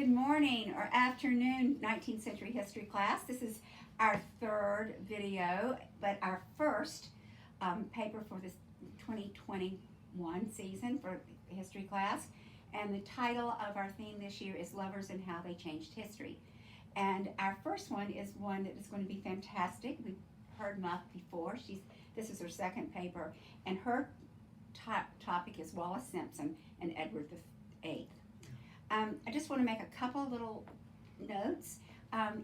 Good morning or afternoon, 19th century history class. This is our third video, but our first paper for this 2021 season for history class. And the title of our theme this year is Lovers and How They Changed History. And our first one is one that is going to be fantastic. We've heard Muff before. This is her second paper, and her topic is Wallace, Simpson, and Edward VIII. I just want to make a couple little notes.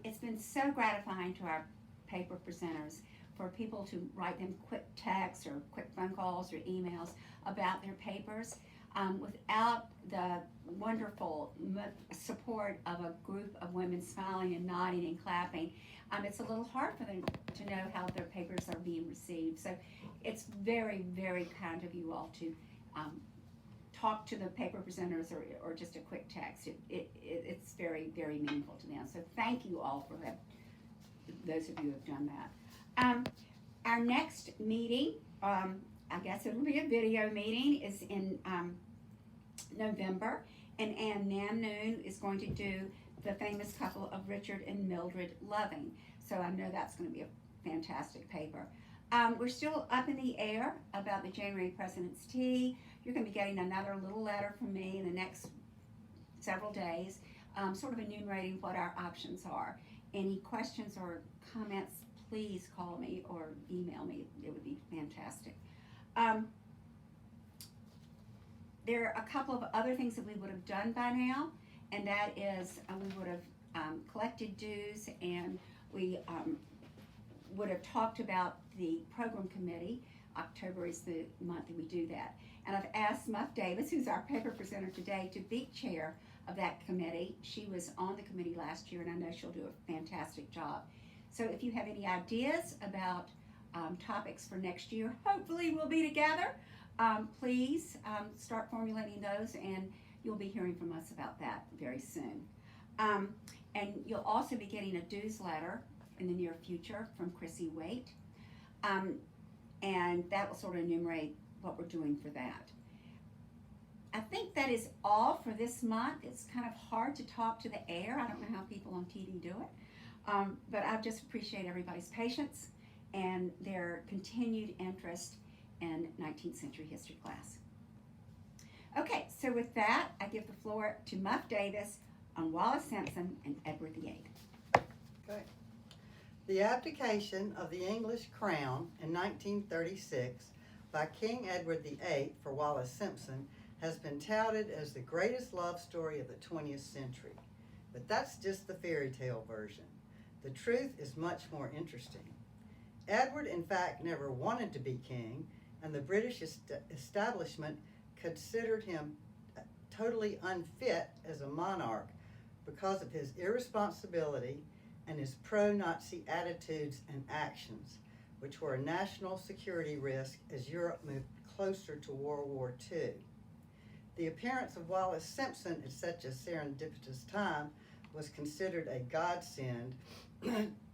It's been so gratifying to our paper presenters for people to write them quick texts or quick phone calls or emails about their papers. Without the wonderful support of a group of women smiling and nodding and clapping, it's a little hard for them to know how their papers are being received. So it's very, very kind of you all to talk to the paper presenters or just a quick text. It's very, very meaningful to them. So thank you all for that, those of you who have done that. Our next meeting, I guess it'll be a video meeting, is in November, and Ann Namnoon is going to do the famous couple of Richard and Mildred Loving. So I know that's going to be a fantastic paper. We're still up in the air about the January President's Tea. You're going to be getting another little letter from me in the next several days, sort of enumerating what our options are. Any questions or comments, please call me or email me. It would be fantastic. There are a couple of other things that we would have done by now, and that is we would have collected dues, and we would have talked about the program committee. October is the month that we do that. And I've asked Muff Davis, who's our paper presenter today, to be chair of that committee. She was on the committee last year, and I know she'll do a fantastic job. So if you have any ideas about topics for next year, hopefully we'll be together. Please start formulating those, and you'll be hearing from us about that very soon. And you'll also be getting a dues letter in the near future from Chrissy Waite. And that will sort of enumerate what we're doing for that. I think that is all for this month. It's kind of hard to talk to the air. I don't know how people on TV do it. But I just appreciate everybody's patience and their continued interest in 19th century history class. Okay, so with that, I give the floor to Muff Davis on Wallace Simpson and Edward VIII. Okay. The abdication of the English crown in 1936 by King Edward VIII for Wallace Simpson has been touted as the greatest love story of the 20th century. But that's just the fairy tale version. The truth is much more interesting. Edward, in fact, never wanted to be king, and the British establishment considered him totally unfit as a monarch because of his irresponsibility and his pro-Nazi attitudes and actions, which were a national security risk as Europe moved closer to World War II. The appearance of Wallace Simpson at such a serendipitous time was considered a godsend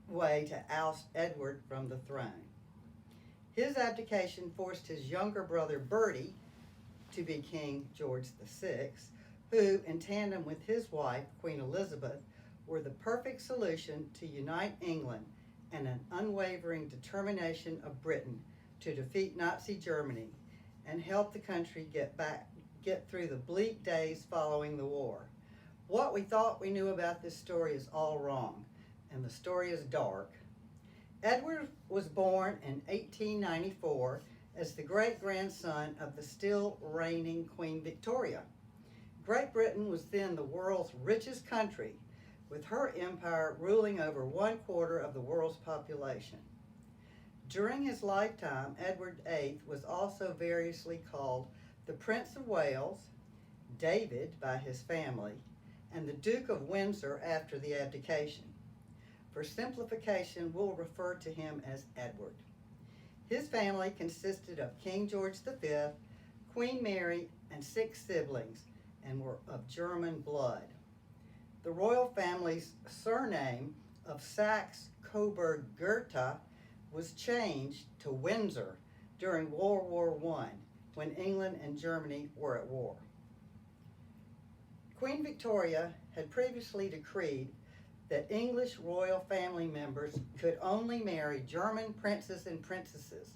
way to oust Edward from the throne. His abdication forced his younger brother Bertie to be King George VI, who, in tandem with his wife, Queen Elizabeth, were the perfect solution to unite England and an unwavering determination of Britain to defeat Nazi Germany and help the country get through the bleak days following the war. What we thought we knew about this story is all wrong, and the story is dark. Edward was born in 1894 as the great-grandson of the still reigning Queen Victoria. Great Britain was then the world's richest country, with her empire ruling over 1/4 of the world's population. During his lifetime, Edward VIII was also variously called the Prince of Wales, David by his family, and the Duke of Windsor after the abdication. For simplification, we'll refer to him as Edward. His family consisted of King George V, Queen Mary, and 6 siblings, and were of German blood. The royal family's surname of Saxe-Coburg-Gotha was changed to Windsor during World War I, when England and Germany were at war. Queen Victoria had previously decreed that English royal family members could only marry German princes and princesses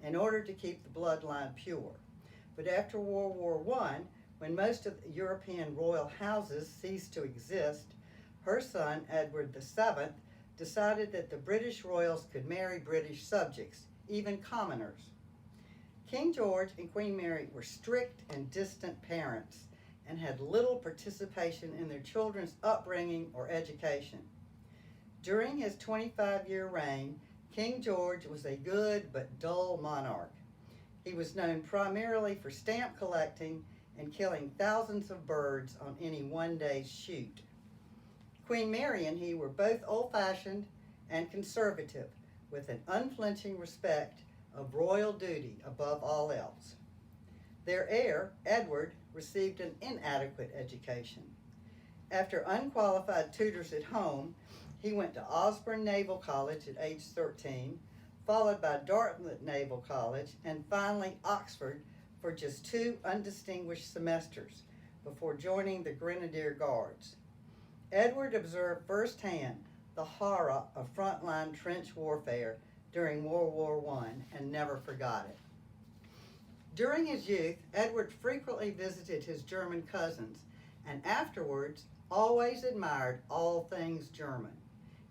in order to keep the bloodline pure. But after World War I, when most of the European royal houses ceased to exist, her son, Edward VII, decided that the British royals could marry British subjects, even commoners. King George and Queen Mary were strict and distant parents and had little participation in their children's upbringing or education. During his 25-year reign, King George was a good but dull monarch. He was known primarily for stamp collecting and killing thousands of birds on any one-day's shoot. Queen Mary and he were both old-fashioned and conservative, with an unflinching respect of royal duty above all else. Their heir, Edward, received an inadequate education. After unqualified tutors at home, he went to Osborne Naval College at age 13, followed by Dartmouth Naval College, and finally Oxford for just 2 undistinguished semesters before joining the Grenadier Guards. Edward observed firsthand the horror of frontline trench warfare during World War I and never forgot it. During his youth, Edward frequently visited his German cousins and afterwards always admired all things German.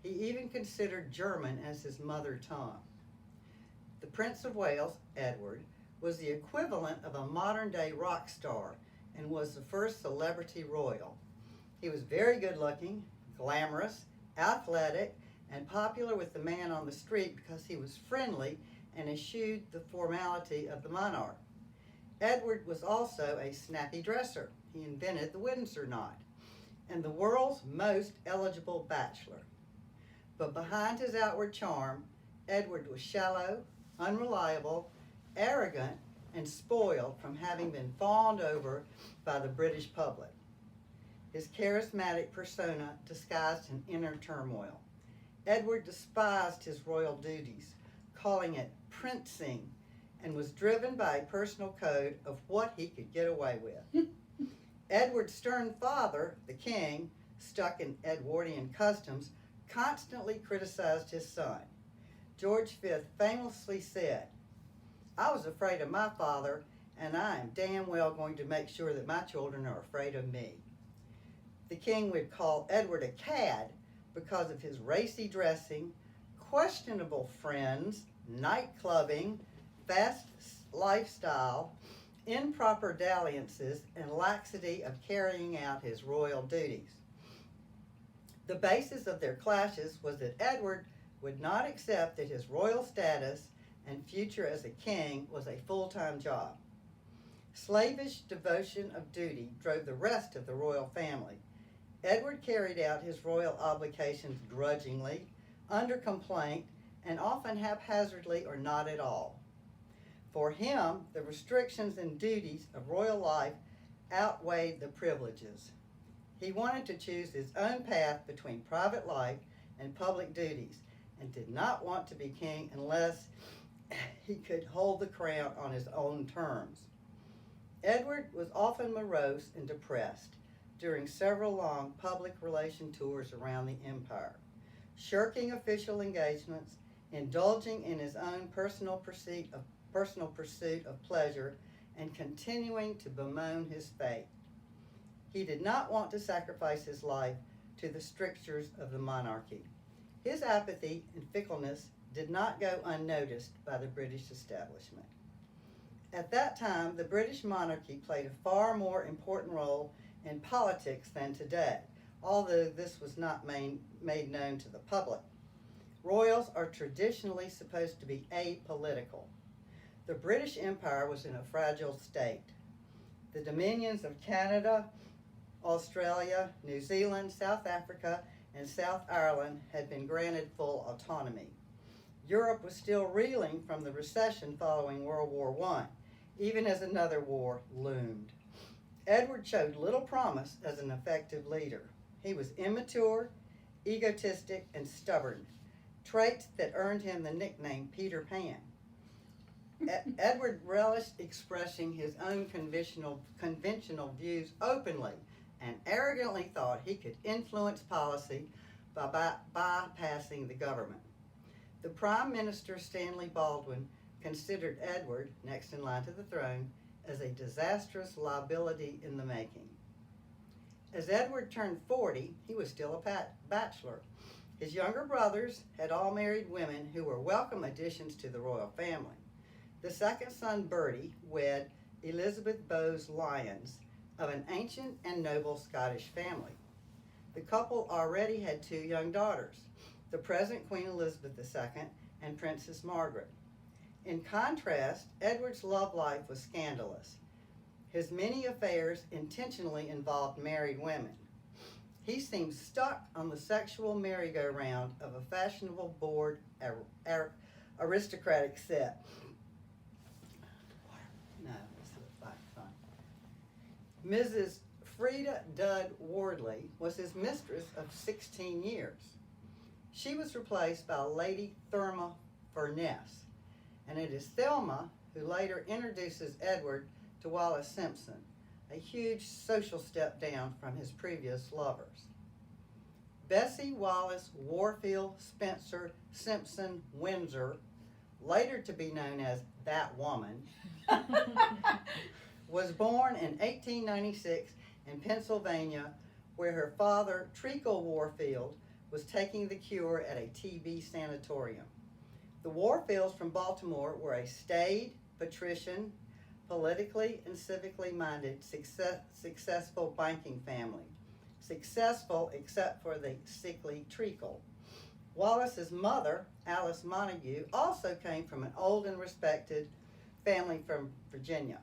He even considered German as his mother tongue. The Prince of Wales, Edward, was the equivalent of a modern-day rock star and was the first celebrity royal. He was very good-looking, glamorous, athletic, and popular with the man on the street because he was friendly and eschewed the formality of the monarch. Edward was also a snappy dresser. He invented the Windsor knot, and the world's most eligible bachelor. But behind his outward charm, Edward was shallow, unreliable, arrogant, and spoiled from having been fawned over by the British public. His charismatic persona disguised an inner turmoil. Edward despised his royal duties, calling it princing, and was driven by a personal code of what he could get away with. Edward's stern father, the king, stuck in Edwardian customs, constantly criticized his son. George V famously said, "I was afraid of my father, and I am damn well going to make sure that my children are afraid of me." The king would call Edward a cad because of his racy dressing, questionable friends, night clubbing, fast lifestyle, improper dalliances, and laxity of carrying out his royal duties. The basis of their clashes was that Edward would not accept that his royal status and future as a king was a full-time job. Slavish devotion of duty drove the rest of the royal family. Edward carried out his royal obligations grudgingly, under complaint, and often haphazardly or not at all. For him, the restrictions and duties of royal life outweighed the privileges. He wanted to choose his own path between private life and public duties, and did not want to be king unless he could hold the crown on his own terms. Edward was often morose and depressed during several long public relation tours around the empire, shirking official engagements, indulging in his own personal pursuit of pleasure, and continuing to bemoan his fate. He did not want to sacrifice his life to the strictures of the monarchy. His apathy and fickleness did not go unnoticed by the British establishment. At that time, the British monarchy played a far more important role in politics than today, although this was not made known to the public. Royals are traditionally supposed to be apolitical. The British Empire was in a fragile state. The dominions of Canada, Australia, New Zealand, South Africa, and South Ireland had been granted full autonomy. Europe was still reeling from the recession following World War I, even as another war loomed. Edward showed little promise as an effective leader. He was immature, egotistic, and stubborn, traits that earned him the nickname Peter Pan. Edward relished expressing his own conventional views openly and arrogantly thought he could influence policy by bypassing the government. The Prime Minister, Stanley Baldwin, considered Edward, next in line to the throne, as a disastrous liability in the making. As Edward turned 40, he was still a bachelor. His younger brothers had all married women who were welcome additions to the royal family. The second son, Bertie, wed Elizabeth Bowes Lyons, of an ancient and noble Scottish family. The couple already had 2 young daughters, the present Queen Elizabeth II and Princess Margaret. In contrast, Edward's love life was scandalous. His many affairs intentionally involved married women. He seemed stuck on the sexual merry-go-round of a fashionable, bored, aristocratic set. No, this looks like fun. Mrs. Frida Dudd Wardley was his mistress of 16 years. She was replaced by Lady Thelma Furness, and it is Thelma who later introduces Edward to Wallace Simpson, a huge social step down from his previous lovers. Bessie Wallace Warfield Spencer Simpson Windsor, later to be known as That Woman, was born in 1896 in Pennsylvania, where her father, Treacle Warfield, was taking the cure at a TB sanatorium. The Warfields from Baltimore were a staid, patrician, politically and civically minded, successful banking family. Successful except for the sickly Treacle. Wallace's mother, Alice Montague, also came from an old and respected family from Virginia.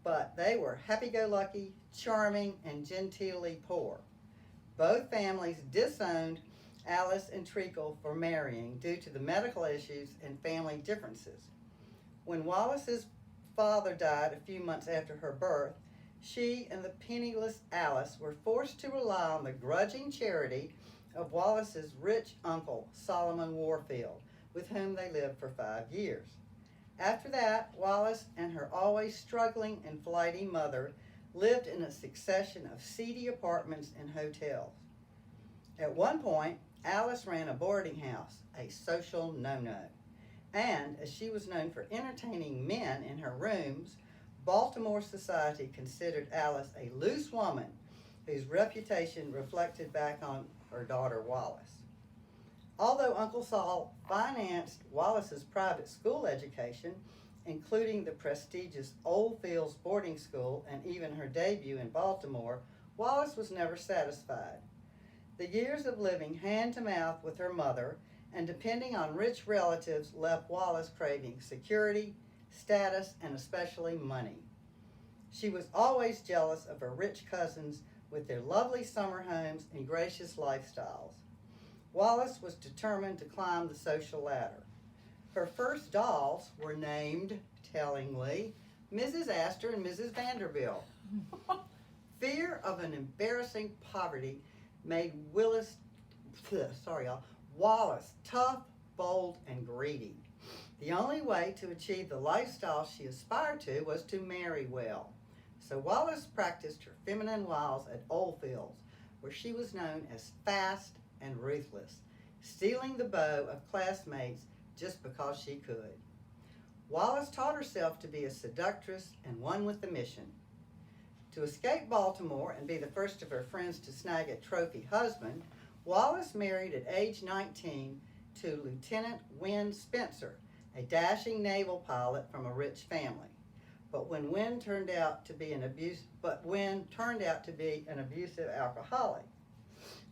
But they were happy-go-lucky, charming, and genteelly poor. Both families disowned Alice and Treacle for marrying due to the medical issues and family differences. When Wallace's father died a few months after her birth, she and the penniless Alice were forced to rely on the grudging charity of Wallace's rich uncle, Solomon Warfield, with whom they lived for 5 years. After that, Wallace and her always struggling and flighty mother lived in a succession of seedy apartments and hotels. At one point, Alice ran a boarding house, a social no-no. And as she was known for entertaining men in her rooms, Baltimore society considered Alice a loose woman whose reputation reflected back on her daughter Wallace. Although Uncle Sol financed Wallace's private school education, including the prestigious Old Fields boarding school and even her debut in Baltimore, Wallace was never satisfied. The years of living hand to mouth with her mother and depending on rich relatives left Wallace craving security, status, and especially money. She was always jealous of her rich cousins with their lovely summer homes and gracious lifestyles. Wallace was determined to climb the social ladder. Her first dolls were named, tellingly, Mrs. Astor and Mrs. Vanderbilt. Fear of an embarrassing poverty made Wallace tough, bold, and greedy. The only way to achieve the lifestyle she aspired to was to marry well. So Wallace practiced her feminine wiles at Oldfields, where she was known as fast and ruthless, stealing the beau of classmates just because she could. Wallace taught herself to be a seductress and one with a mission. To escape Baltimore and be the first of her friends to snag a trophy husband, Wallace married at age 19 to Lieutenant Wynne Spencer, a dashing naval pilot from a rich family. But Wynne turned out to be an abusive alcoholic.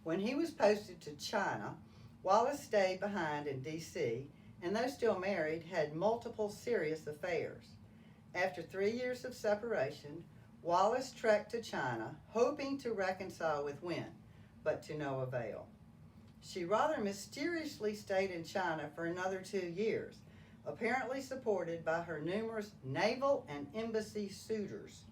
When he was posted to China, Wallace stayed behind in D.C., and though still married, had multiple serious affairs. After 3 years of separation, Wallace trekked to China, hoping to reconcile with Wynne, but to no avail. She rather mysteriously stayed in China for another 2 years, apparently supported by her numerous naval and embassy suitors.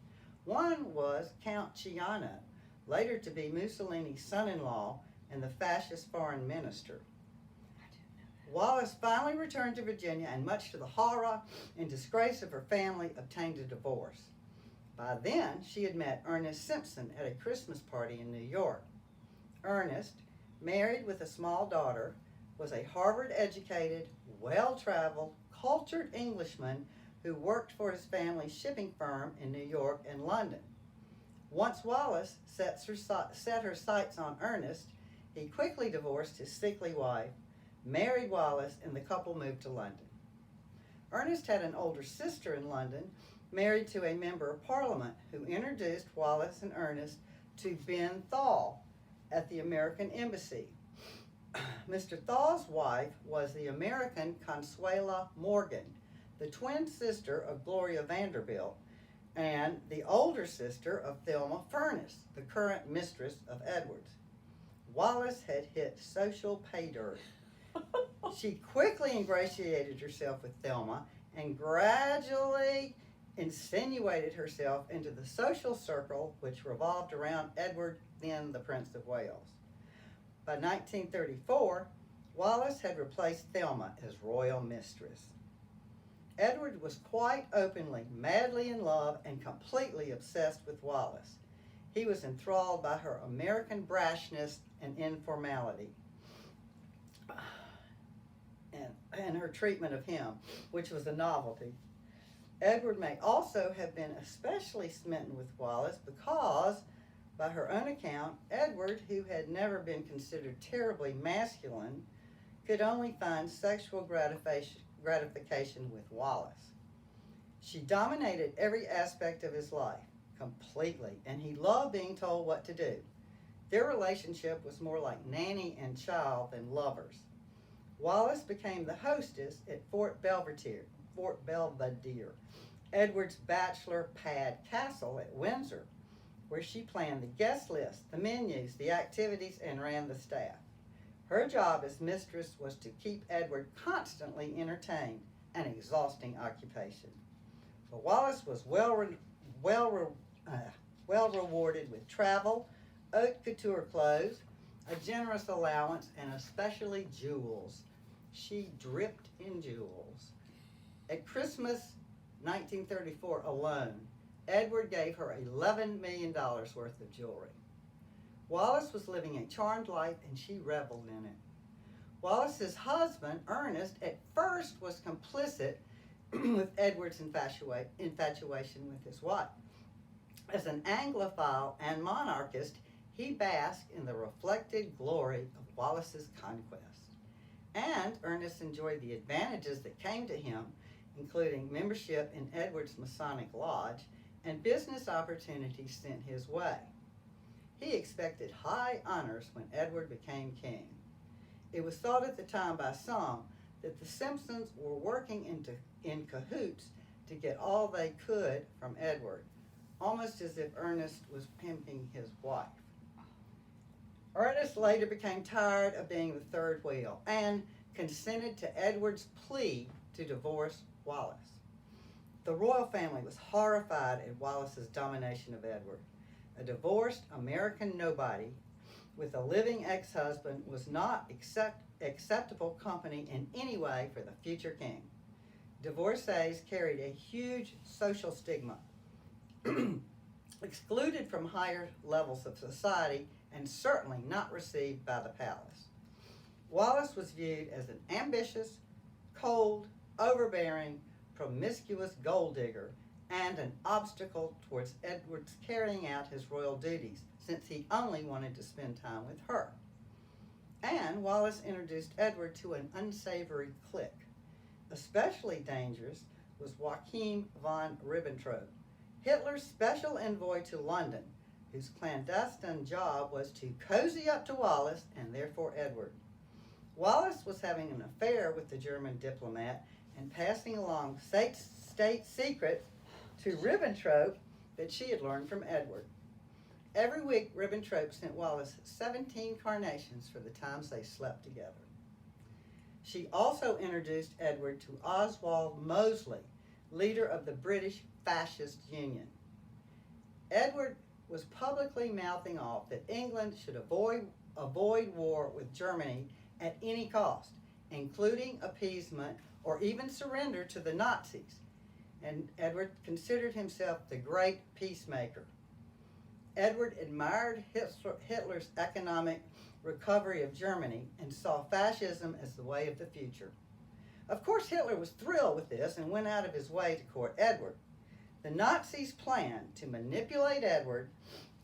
One was Count Ciano, later to be Mussolini's son-in-law and the fascist foreign minister. Wallace finally returned to Virginia and, much to the horror and disgrace of her family, obtained a divorce. By then, she had met Ernest Simpson at a Christmas party in New York. Ernest, married with a small daughter, was a Harvard-educated, well-traveled, cultured Englishman who worked for his family's shipping firm in New York and London. Once Wallace set her sights on Ernest, he quickly divorced his sickly wife, married Wallace, and the couple moved to London. Ernest had an older sister in London, married to a member of Parliament, who introduced Wallace and Ernest to Ben Thal at the American Embassy. Mr. Thal's wife was the American Consuela Morgan, the twin sister of Gloria Vanderbilt, and the older sister of Thelma Furness, the current mistress of Edward's. Wallace had hit social pay dirt. She quickly ingratiated herself with Thelma and gradually insinuated herself into the social circle which revolved around Edward, then the Prince of Wales. By 1934, Wallace had replaced Thelma as royal mistress. Edward was quite openly, madly in love and completely obsessed with Wallace. He was enthralled by her American brashness and informality, and her treatment of him, which was a novelty. Edward may also have been especially smitten with Wallace because, by her own account, Edward, who had never been considered terribly masculine, could only find sexual gratification with Wallace. She dominated every aspect of his life, completely, and he loved being told what to do. Their relationship was more like nanny and child than lovers. Wallace became the hostess at Fort Belvedere, Edward's bachelor pad castle at Windsor, where she planned the guest list, the menus, the activities, and ran the staff. Her job as mistress was to keep Edward constantly entertained, an exhausting occupation. But Wallace was well rewarded with travel, haute couture clothes, a generous allowance, and especially jewels. She dripped in jewels. At Christmas 1934 alone, Edward gave her $11 million worth of jewelry. Wallace was living a charmed life, and she reveled in it. Wallace's husband, Ernest, at first was complicit with Edward's infatuation with his wife. As an Anglophile and monarchist, he basked in the reflected glory of Wallace's conquest. And Ernest enjoyed the advantages that came to him, including membership in Edward's Masonic Lodge and business opportunities sent his way. He expected high honors when Edward became king. It was thought at the time by some that the Simpsons were working in cahoots to get all they could from Edward, almost as if Ernest was pimping his wife. Ernest later became tired of being the third wheel and consented to Edward's plea to divorce Wallace. The royal family was horrified at Wallace's domination of Edward. A divorced American nobody with a living ex-husband was not acceptable company in any way for the future king. Divorcees carried a huge social stigma, excluded from higher levels of society, and certainly not received by the palace. Wallace was viewed as an ambitious, cold, overbearing, promiscuous gold digger and an obstacle towards Edward's carrying out his royal duties, since he only wanted to spend time with her. And Wallace introduced Edward to an unsavory clique. Especially dangerous was Joachim von Ribbentrop, Hitler's special envoy to London, whose clandestine job was to cozy up to Wallace and therefore Edward. Wallace was having an affair with the German diplomat and passing along state secrets to Ribbentrop that she had learned from Edward. Every week, Ribbentrop sent Wallace 17 carnations for the times they slept together. She also introduced Edward to Oswald Mosley, leader of the British Fascist Union. Edward was publicly mouthing off that England should avoid war with Germany at any cost, including appeasement or even surrender to the Nazis. and Edward considered himself the great peacemaker. Edward admired Hitler's economic recovery of Germany and saw fascism as the way of the future. Of course, Hitler was thrilled with this and went out of his way to court Edward. The Nazis planned to manipulate Edward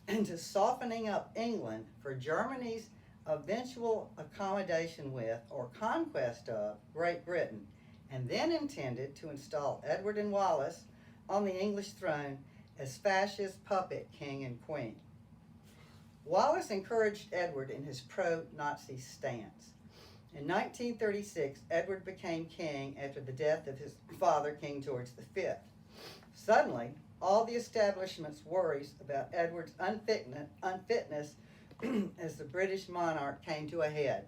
into softening up England for Germany's eventual accommodation with or conquest of Great Britain, and then intended to install Edward and Wallace on the English throne as fascist puppet king and queen. Wallace encouraged Edward in his pro-Nazi stance. In 1936, Edward became king after the death of his father, King George V. Suddenly, all the establishment's worries about Edward's unfitness as the British monarch came to a head.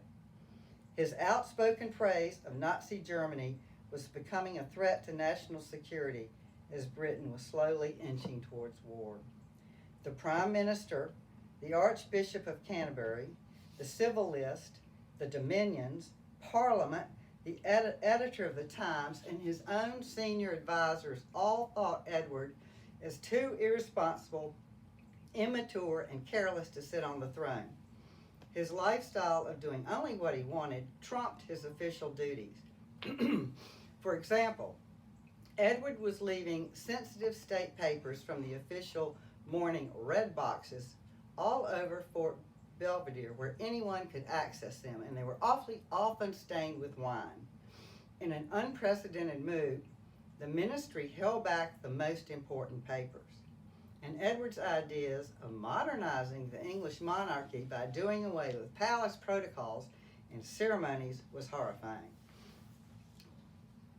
His outspoken praise of Nazi Germany was becoming a threat to national security as Britain was slowly inching towards war. The Prime Minister, the Archbishop of Canterbury, the Civil List, the Dominions, Parliament, the editor of the Times, and his own senior advisors all thought Edward as too irresponsible, immature, and careless to sit on the throne. His lifestyle of doing only what he wanted trumped his official duties. For example, Edward was leaving sensitive state papers from the official morning red boxes all over Fort Belvedere where anyone could access them, and they were often stained with wine. In an unprecedented move, the ministry held back the most important papers. And Edward's ideas of modernizing the English monarchy by doing away with palace protocols and ceremonies was horrifying.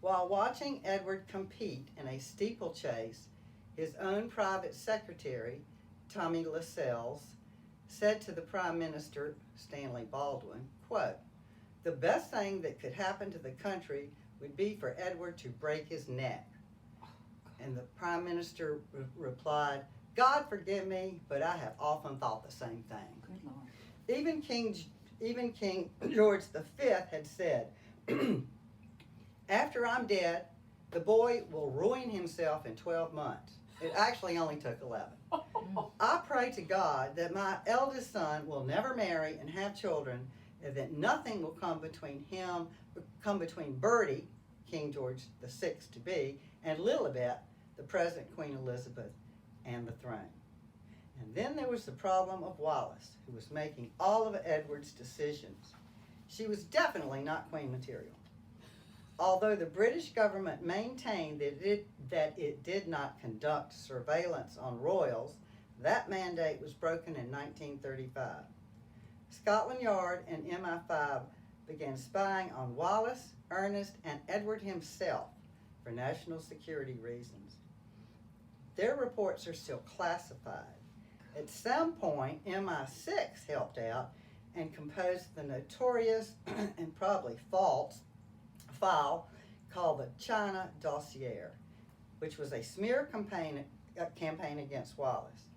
While watching Edward compete in a steeplechase, his own private secretary, Tommy Lascelles, said to the Prime Minister, Stanley Baldwin, quote, "The best thing that could happen to the country would be for Edward to break his neck." And the Prime Minister replied, "God forgive me, but I have often thought the same thing." Good Lord. Even King George V had said, "After I'm dead, the boy will ruin himself in 12 months. It actually only took 11. I pray to God that my eldest son will never marry and have children, and that nothing will come between Bertie, King George VI to be, and Lilibet, the present Queen Elizabeth, and the throne." And then there was the problem of Wallace, who was making all of Edward's decisions. She was definitely not queen material. Although the British government maintained that it did not conduct surveillance on royals, that mandate was broken in 1935. Scotland Yard and MI5 began spying on Wallace, Ernest, and Edward himself for national security reasons. Their reports are still classified. At some point, MI6 helped out and composed the notorious and probably false file called the China Dossier, which was a smear campaign against Wallace.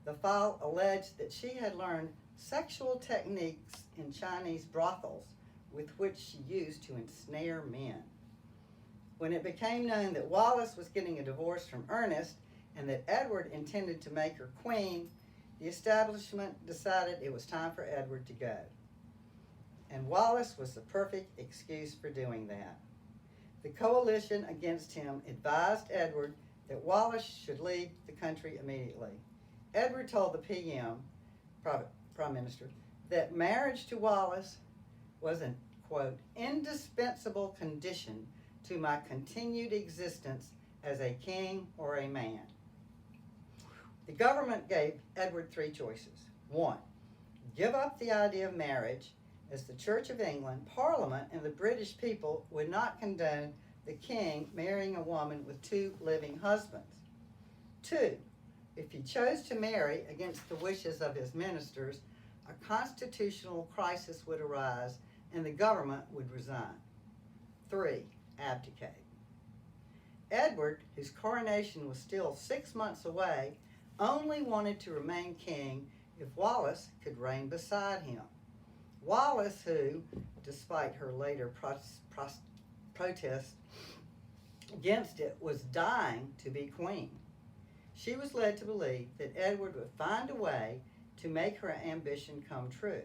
The file alleged that she had learned sexual techniques in Chinese brothels with which she used to ensnare men. When it became known that Wallace was getting a divorce from Ernest and that Edward intended to make her queen, the establishment decided it was time for Edward to go. And Wallace was the perfect excuse for doing that. The coalition against him advised Edward that Wallace should leave the country immediately. Edward told the PM, Prime Minister, that marriage to Wallace was an, quote, "indispensable condition to my continued existence as a king or a man." The government gave Edward three choices. One, give up the idea of marriage, as the Church of England, Parliament, and the British people would not condone the king marrying a woman with two living husbands. Two, if he chose to marry against the wishes of his ministers, a constitutional crisis would arise and the government would resign. Three, abdicate. Edward, whose coronation was still 6 months away, only wanted to remain king if Wallace could reign beside him. Wallace, who, despite her later protests, against it was dying to be queen. She was led to believe that Edward would find a way to make her ambition come true.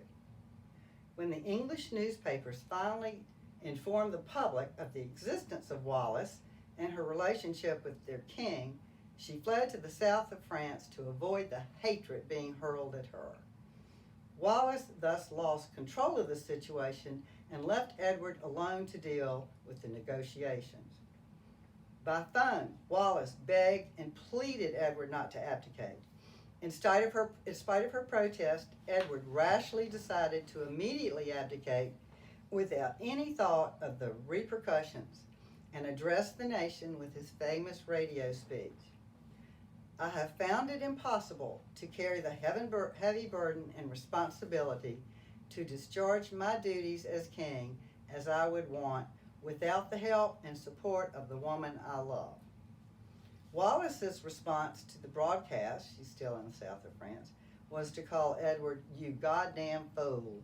When the English newspapers finally informed the public of the existence of Wallace and her relationship with their king, she fled to the south of France to avoid the hatred being hurled at her. Wallace thus lost control of the situation and left Edward alone to deal with the negotiations. By phone, Wallace begged and pleaded Edward not to abdicate. In spite of her protest, Edward rashly decided to immediately abdicate without any thought of the repercussions and addressed the nation with his famous radio speech. I have found it impossible to carry the heavy burden and responsibility to discharge my duties as king as I would want without the help and support of the woman I love. Wallace's response to the broadcast, she's still in the south of France, was to call Edward, "You goddamn fool."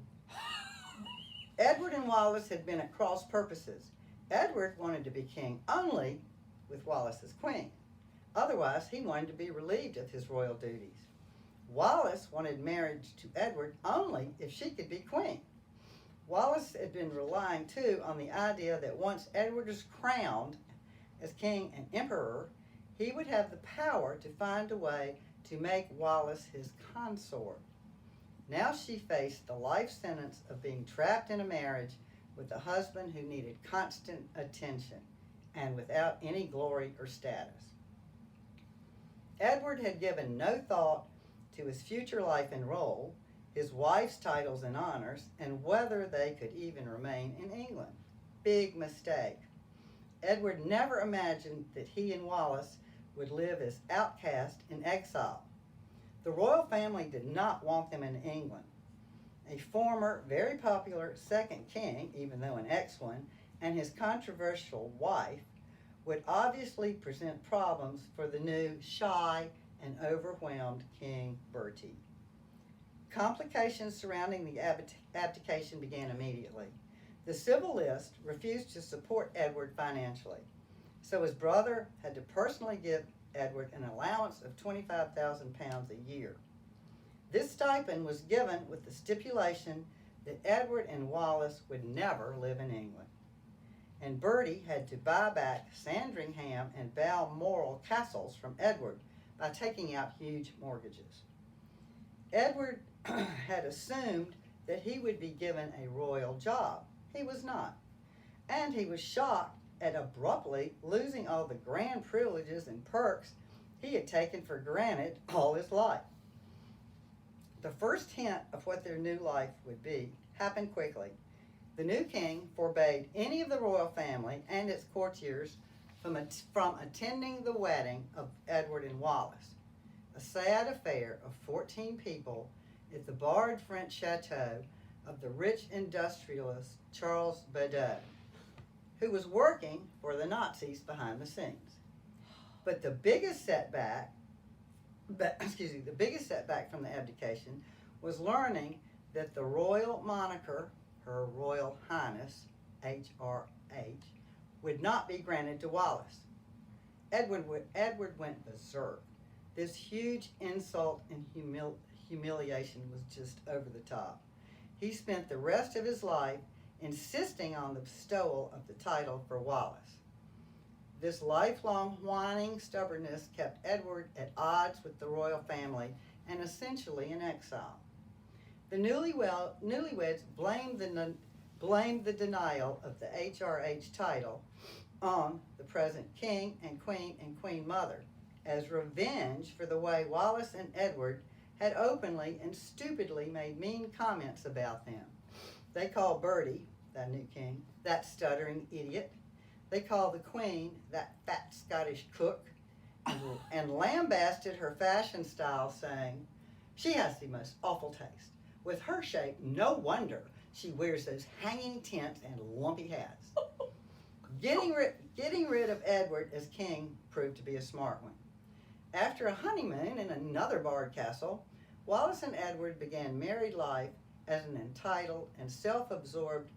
Edward and Wallace had been at cross purposes. Edward wanted to be king only with Wallace as queen. Otherwise, he wanted to be relieved of his royal duties. Wallace wanted marriage to Edward only if she could be queen. Wallace had been relying, too, on the idea that once Edward was crowned as king and emperor, he would have the power to find a way to make Wallace his consort. Now she faced the life sentence of being trapped in a marriage with a husband who needed constant attention and without any glory or status. Edward had given no thought to his future life and role, his wife's titles and honors, and whether they could even remain in England. Big mistake. Edward never imagined that he and Wallace would live as outcasts in exile. The royal family did not want them in England. A former, very popular second king, even though an ex-one, and his controversial wife would obviously present problems for the new, shy, and overwhelmed King Bertie. Complications surrounding the abdication began immediately. The civil list refused to support Edward financially, so his brother had to personally give Edward an allowance of £25,000 a year. This stipend was given with the stipulation that Edward and Wallace would never live in England. And Bertie had to buy back Sandringham and Balmoral castles from Edward by taking out huge mortgages. Edward had assumed that he would be given a royal job. He was not. And he was shocked at abruptly losing all the grand privileges and perks he had taken for granted all his life. The first hint of what their new life would be happened quickly. The new king forbade any of the royal family and its courtiers from attending the wedding of Edward and Wallace, a sad affair of 14 people at the barred French chateau of the rich industrialist Charles Badeau, who was working for the Nazis behind the scenes. But the biggest setback from the abdication was learning that the royal moniker, Her Royal Highness, HRH, would not be granted to Wallace. Edward went berserk. This huge insult and humiliation was just over the top. He spent the rest of his life insisting on the bestowal of the title for Wallace. This lifelong whining stubbornness kept Edward at odds with the royal family and essentially in exile. The newlyweds blamed the denial of the HRH title on the present king and queen mother as revenge for the way Wallace and Edward had openly and stupidly made mean comments about them. They called Bertie, that new king, that stuttering idiot. They called the queen that fat Scottish cook and lambasted her fashion style, saying, "She has the most awful taste. With her shape, no wonder she wears those hanging tents and lumpy hats." Getting rid of Edward as king proved to be a smart one. After a honeymoon in another barred castle, Wallace and Edward began married life as an entitled and self-absorbed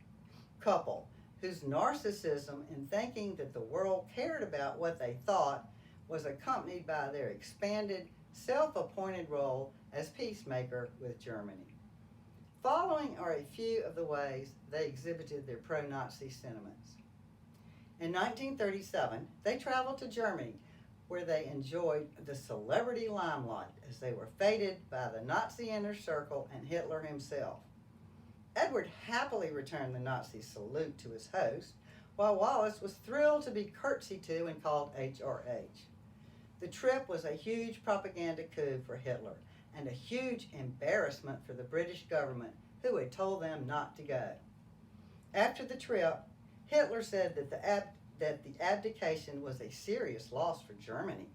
couple whose narcissism in thinking that the world cared about what they thought was accompanied by their expanded, self-appointed role as peacemaker with Germany. Following are a few of the ways they exhibited their pro-Nazi sentiments. In 1937, they traveled to Germany, where they enjoyed the celebrity limelight as they were feted by the Nazi inner circle and Hitler himself. Edward happily returned the Nazi salute to his host, while Wallace was thrilled to be curtsied to and called HRH. The trip was a huge propaganda coup for Hitler and a huge embarrassment for the British government, who had told them not to go. After the trip, Hitler said that the abdication was a serious loss for Germany.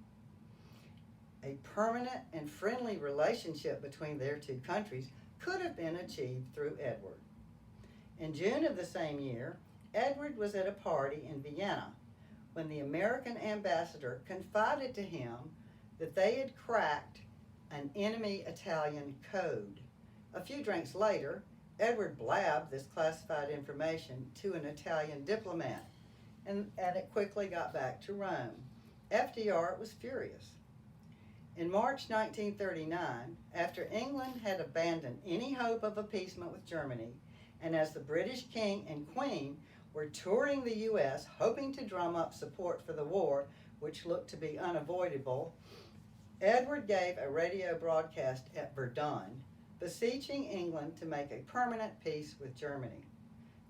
A permanent and friendly relationship between their two countries could have been achieved through Edward. In June of the same year, Edward was at a party in Vienna when the American ambassador confided to him that they had cracked an enemy Italian code. A few drinks later, Edward blabbed this classified information to an Italian diplomat, and it quickly got back to Rome. FDR was furious. In March 1939, after England had abandoned any hope of appeasement with Germany, and as the British King and Queen were touring the U.S. hoping to drum up support for the war, which looked to be unavoidable, Edward gave a radio broadcast at Verdun, beseeching England to make a permanent peace with Germany.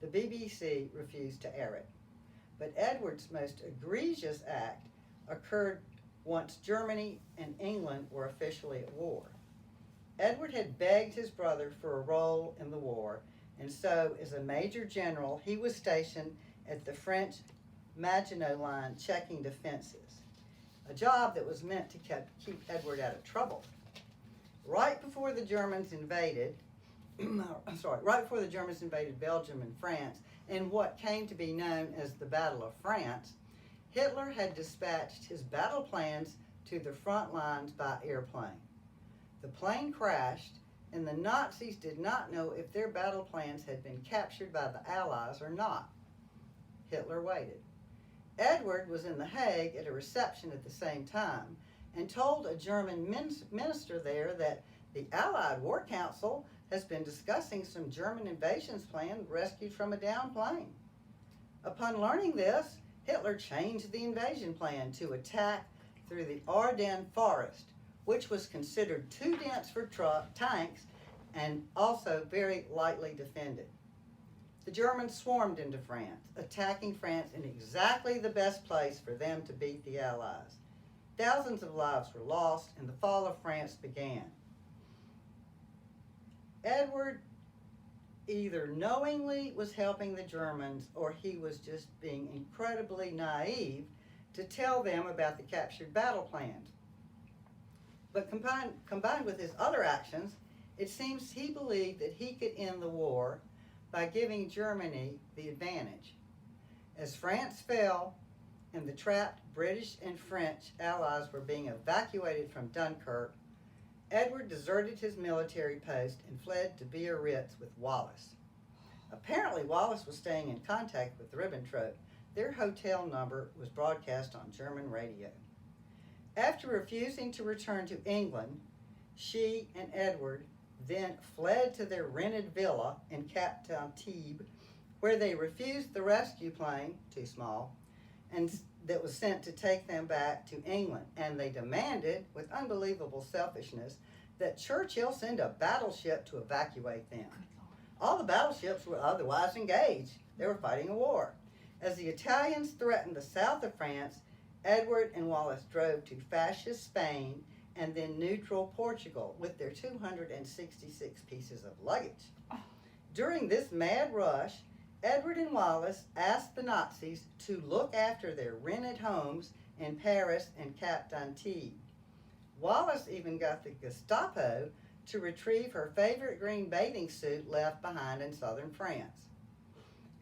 The BBC refused to air it. But Edward's most egregious act occurred once Germany and England were officially at war. Edward had begged his brother for a role in the war, and so as a major general, he was stationed at the French Maginot Line checking defenses, a job that was meant to keep Edward out of trouble. Right before the Germans invaded Belgium and France in what came to be known as the Battle of France, Hitler had dispatched his battle plans to the front lines by airplane. The plane crashed, and the Nazis did not know if their battle plans had been captured by the Allies or not. Hitler waited. Edward was in The Hague at a reception at the same time and told a German minister there that the Allied War Council has been discussing some German invasions plan rescued from a downed plane. Upon learning this, Hitler changed the invasion plan to attack through the Ardennes forest, which was considered too dense for tanks and also very lightly defended. The Germans swarmed into France, attacking France in exactly the best place for them to beat the Allies. Thousands of lives were lost, and the fall of France began. Edward either knowingly was helping the Germans or he was just being incredibly naive to tell them about the captured battle plans. But combined with his other actions, it seems he believed that he could end the war by giving Germany the advantage. As France fell and the trapped British and French allies were being evacuated from Dunkirk, Edward deserted his military post and fled to Biarritz with Wallace. Apparently, Wallace was staying in contact with Ribbentrop. Their hotel number was broadcast on German radio. After refusing to return to England, she and Edward then fled to their rented villa in Cap Antibes, where they refused the rescue plane, too small, and that was sent to take them back to England. And they demanded, with unbelievable selfishness, that Churchill send a battleship to evacuate them. All the battleships were otherwise engaged. They were fighting a war. As the Italians threatened the south of France, Edward and Wallace drove to fascist Spain and then neutral Portugal with their 266 pieces of luggage. During this mad rush, Edward and Wallace asked the Nazis to look after their rented homes in Paris and Cap Antibes. Wallace even got the Gestapo to retrieve her favorite green bathing suit left behind in southern France.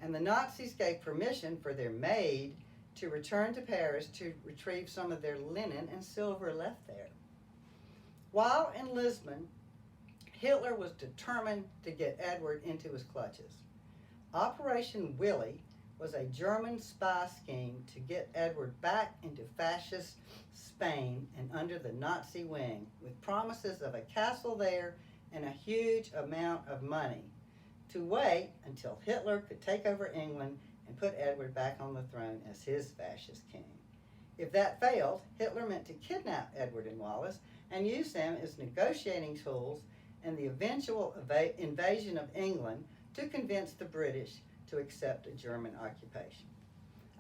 And the Nazis gave permission for their maid to return to Paris to retrieve some of their linen and silver left there. While in Lisbon, Hitler was determined to get Edward into his clutches. Operation Willie was a German spy scheme to get Edward back into fascist Spain and under the Nazi wing, with promises of a castle there and a huge amount of money, to wait until Hitler could take over England and put Edward back on the throne as his fascist king. If that failed, Hitler meant to kidnap Edward and Wallace and use them as negotiating tools in the eventual invasion of England to convince the British to accept a German occupation.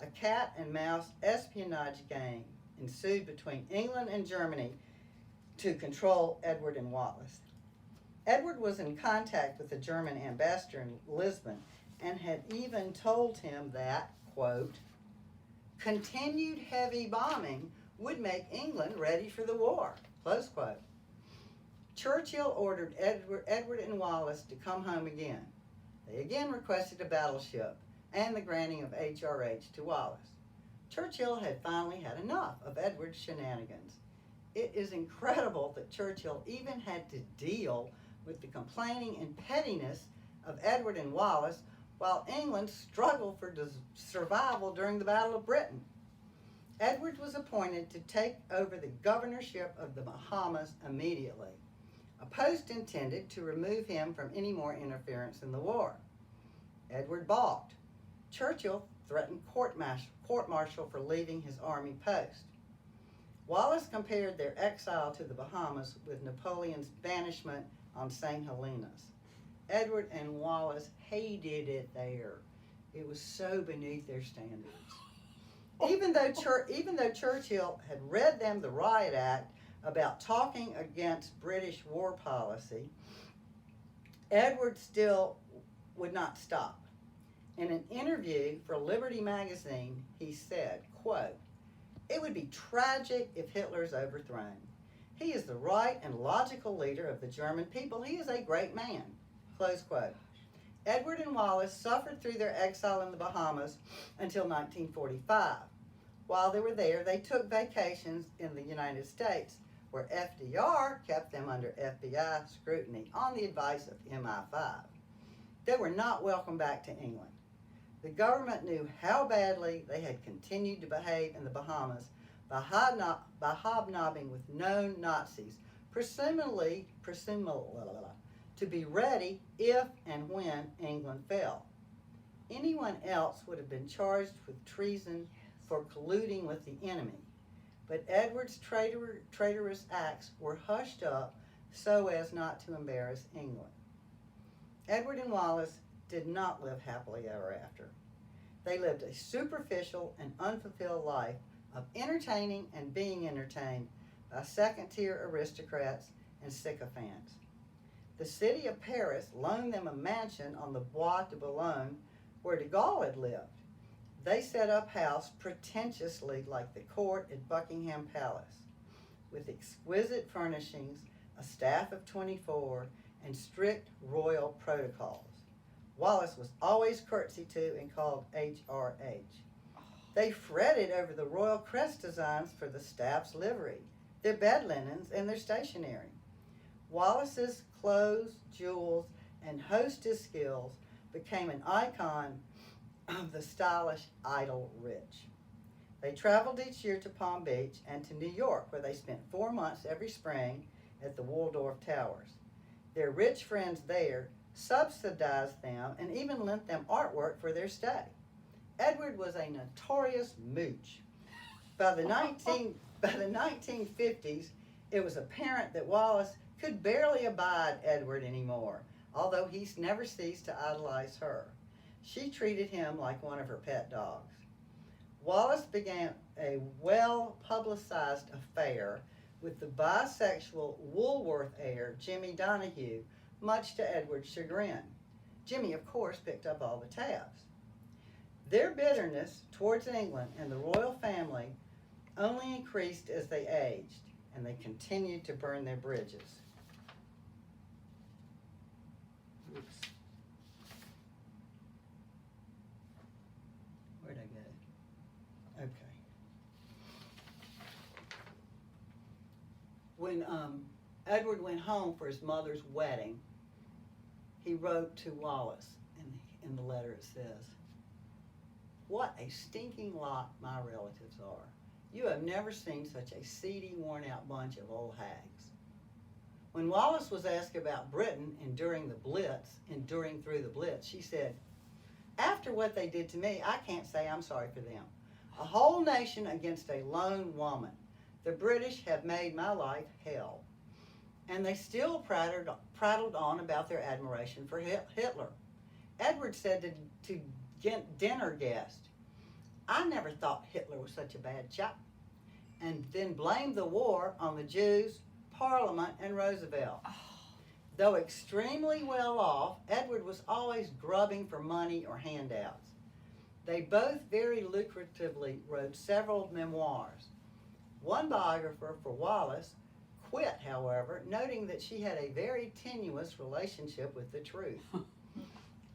A cat and mouse espionage game ensued between England and Germany to control Edward and Wallace. Edward was in contact with the German ambassador in Lisbon and had even told him that, quote, continued heavy bombing would make England ready for the war, close quote. Churchill ordered Edward and Wallace to come home again. They again requested a battleship and the granting of HRH to Wallace. Churchill had finally had enough of Edward's shenanigans. It is incredible that Churchill even had to deal with the complaining and pettiness of Edward and Wallace while England struggled for survival during the Battle of Britain. Edward was appointed to take over the governorship of the Bahamas immediately, a post intended to remove him from any more interference in the war. Edward balked. Churchill threatened court-martial for leaving his army post. Wallace compared their exile to the Bahamas with Napoleon's banishment on St. Helena's. Edward and Wallace hated it there. It was so beneath their standards. Even though Churchill had read them the Riot Act about talking against British war policy, Edward still would not stop. In an interview for Liberty magazine, he said, quote, "It would be tragic if Hitler is overthrown. He is the right and logical leader of the German people. He is a great man," close quote. Edward and Wallace suffered through their exile in the Bahamas until 1945. While they were there, they took vacations in the United States, where FDR kept them under FBI scrutiny on the advice of MI5. They were not welcome back to England. The government knew how badly they had continued to behave in the Bahamas by hobnobbing with known Nazis, presumably to be ready if and when England fell. Anyone else would have been charged with treason for colluding with the enemy, but Edward's traitorous acts were hushed up so as not to embarrass England. Edward and Wallace did not live happily ever after. They lived a superficial and unfulfilled life of entertaining and being entertained by second-tier aristocrats and sycophants. The city of Paris loaned them a mansion on the Bois de Boulogne where de Gaulle had lived. They set up house pretentiously like the court at Buckingham Palace, with exquisite furnishings, a staff of 24, and strict royal protocols. Wallace was always curtsied to and called HRH. They fretted over the royal crest designs for the staff's livery, their bed linens, and their stationery. Wallace's clothes, jewels, and hostess skills became an icon of the stylish, idle rich. They traveled each year to Palm Beach and to New York, where they spent 4 months every spring at the Waldorf Towers. Their rich friends there subsidized them and even lent them artwork for their stay. Edward was a notorious mooch. By the 1950s, it was apparent that Wallace could barely abide Edward anymore, although he never ceased to idolize her. She treated him like one of her pet dogs. Wallace began a well-publicized affair with the bisexual Woolworth heir, Jimmy Donahue, much to Edward's chagrin. Jimmy, of course, picked up all the tabs. Their bitterness towards England and the royal family only increased as they aged, and they continued to burn their bridges. Oops. Where'd I go? Okay. When Edward went home for his mother's wedding, he wrote to Wallace, and in the letter it says, What a stinking lot my relatives are. You have never seen such a seedy, worn-out bunch of old hags. When Wallace was asked about Britain enduring through the Blitz, she said, "After what they did to me, I can't say I'm sorry for them. A whole nation against a lone woman. The British have made my life hell." And they still prattled on about their admiration for Hitler. Edward said to dinner guests, "I never thought Hitler was such a bad chap," and then blamed the war on the Jews, Parliament, and Roosevelt. Though extremely well off, Edward was always grubbing for money or handouts. They both very lucratively wrote several memoirs. One biographer for Wallace quit, however, noting that she had a very tenuous relationship with the truth.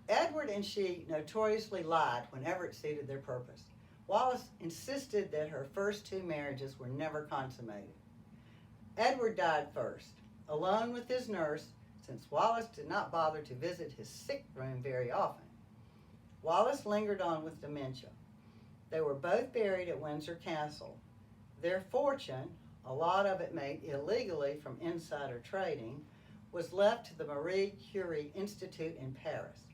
Edward and she notoriously lied whenever it suited their purpose. Wallace insisted that her first two marriages were never consummated. Edward died first, alone with his nurse, since Wallace did not bother to visit his sick room very often. Wallace lingered on with dementia. They were both buried at Windsor Castle. Their fortune, a lot of it made illegally from insider trading, was left to the Marie Curie Institute in Paris,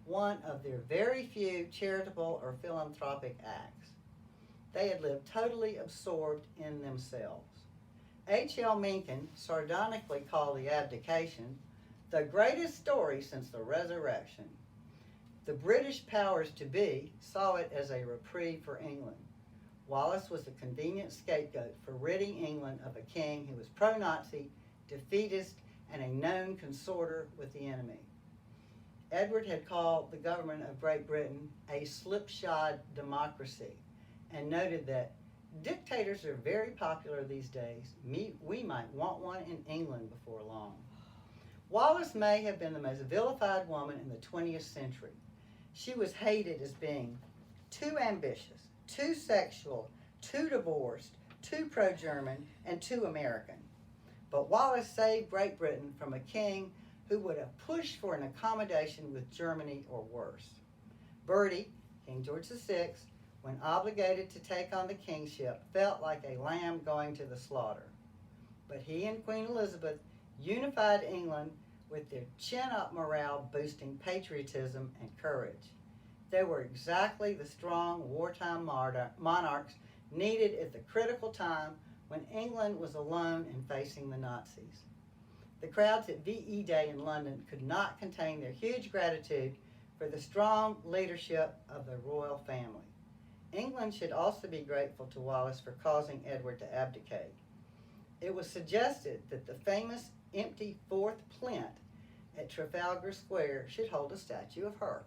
one of their very few charitable or philanthropic acts. They had lived totally absorbed in themselves. H.L. Mencken sardonically called the abdication the greatest story since the resurrection. The British powers to be saw it as a reprieve for England. Wallace was a convenient scapegoat for ridding England of a king who was pro-Nazi, defeatist, and a known consorter with the enemy. Edward had called the government of Great Britain a slipshod democracy and noted that dictators are very popular these days. We might want one in England before long. Wallace may have been the most vilified woman in the 20th century. She was hated as being too ambitious, too sexual, too divorced, too pro-German, and too American. But Wallace saved Great Britain from a king who would have pushed for an accommodation with Germany or worse. Bertie, King George VI, when obligated to take on the kingship, felt like a lamb going to the slaughter. But he and Queen Elizabeth unified England with their chin-up morale boosting patriotism and courage. They were exactly the strong wartime monarchs needed at the critical time when England was alone and facing the Nazis. The crowds at VIII Day in London could not contain their huge gratitude for the strong leadership of the royal family. England should also be grateful to Wallace for causing Edward to abdicate. It was suggested that the famous empty fourth plinth at Trafalgar Square should hold a statue of her.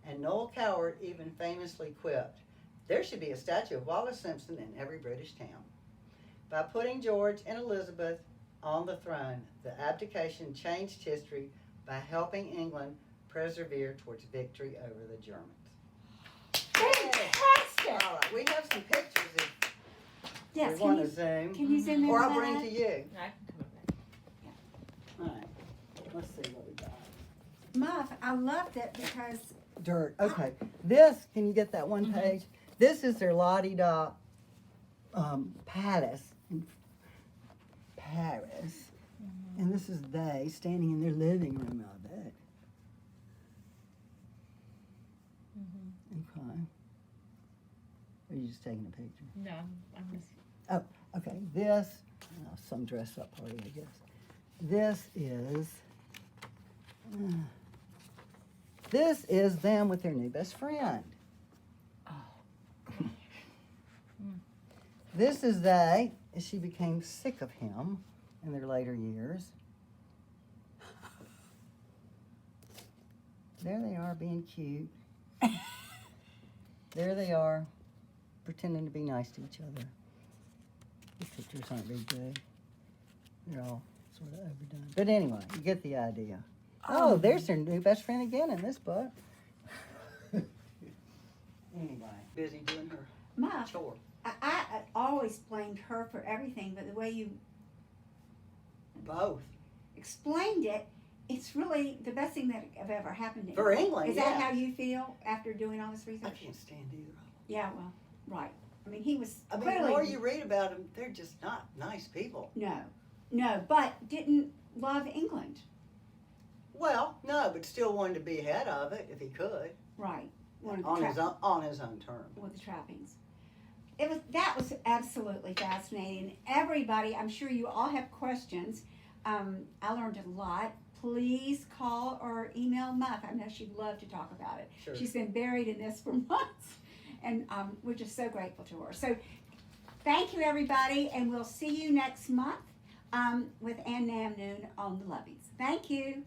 And Noel Coward even famously quipped, "There should be a statue of Wallace Simpson in every British town." By putting George and Elizabeth on the throne, the abdication changed history by helping England persevere towards victory over the Germans. Fantastic! All right, we have some pictures if Yes, you want to zoom. can you zoom in Or on I'll bring that? to you. I can come back. All right, let's see what we got. Muff, I loved it because Dirt. Okay, this, can you get that one page? This is their la-di-da Paris in Paris. And this is they standing in their living room, I bet. Okay. Are you just taking a picture? No, I'm just. Oh, okay, this, some dress up party, I guess. This is them with their new best friend. This is they, as she became sick of him in their later years. There they are being cute. There they are, pretending to be nice to each other. These pictures aren't very good. They're all sort of overdone. But anyway, you get the idea. Oh, there's their new best friend again in this book. Anyway, busy doing her Muff, chore. I always blamed her for everything, but the way you Both. explained it, it's really the best thing that have ever happened to For England. England, Is that yeah. how you feel after doing all this I research? can't stand either of them. Yeah, well, right. I mean, he was I mean, clearly the more you read about them, they're just not nice people. no, but didn't love England. Well, no, but still wanted to be ahead of it if he could, Right. One of the on his own terms. with the trappings. That was absolutely fascinating. Everybody, I'm sure you all have questions. I learned a lot. Please call or email Muff. I know she'd love to talk about it. Sure. She's been buried in this for months, and we're just so grateful to her. So thank you, everybody, and we'll see you next month with Ann Nam Noon on the Loveys. Thank you.